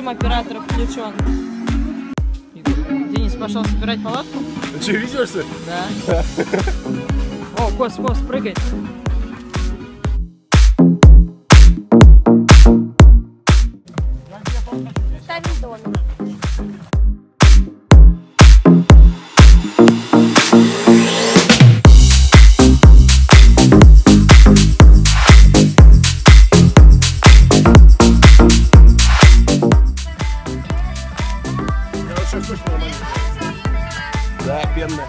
Система оператора включен. Денис пошел собирать палатку. Ты что, везешься? Да. О, Кос, прыгай. Ставим домик. Да, пенная.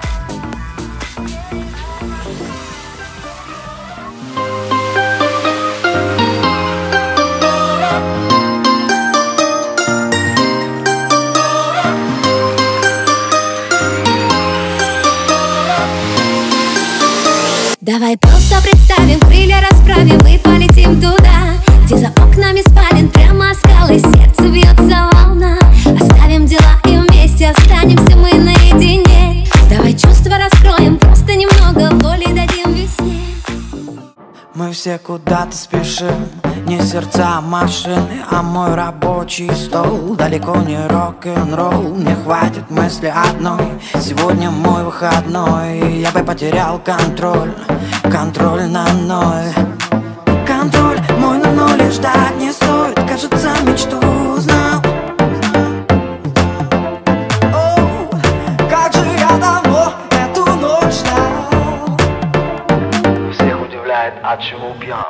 Давай просто представим, крылья расправим и полетим туда, где за окнами спален прямо скалы, сердце бьется волна. Оставим дела и вместе останемся мы наедине. Давай чувства раскроем, просто немного воли дадим весне. Мы все куда-то спешим, не сердца, а машины, а мой рабочий стол. Далеко не рок-н-ролл, мне хватит мысли одной. Сегодня мой выходной, я бы потерял контроль, контроль на ноль. Контроль мой на ноль, и ждать не стоит, кажется, мечту узнал. О, как же я давно эту ночь ждал. Всех удивляет, от чего пьян.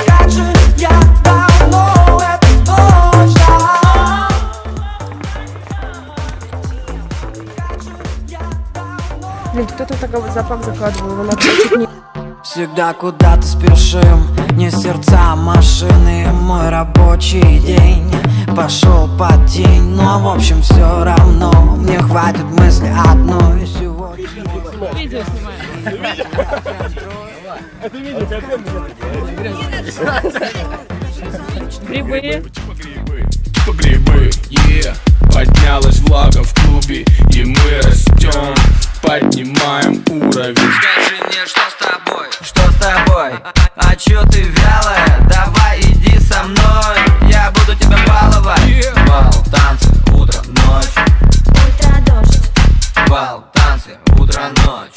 Как же я давно эту ночь ждал. Блин, кто-то такой запах закладывал, его надо чуть не... Всегда куда-то спешим, не сердца, а машины. Мой рабочий день пошел под тень, но в общем все равно мне хватит мысли одной сегодня. Видео снимаю. Это видео, Грибы. Грибы, поднялась влага в клубе, и мы растем, поднимаем уровень. Скажи мне, что с тобой? Что с тобой? А чё ты вялая? Давай иди со мной, я буду тебя баловать. Бал, танцы, утро, ночь. Ультра-дождь, Бал, танцы, утро, ночь.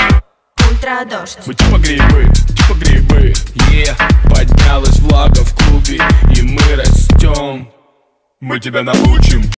ультра-дождь. Мы типа грибы, поднялась влага в клубе, и мы растем, мы тебя научим.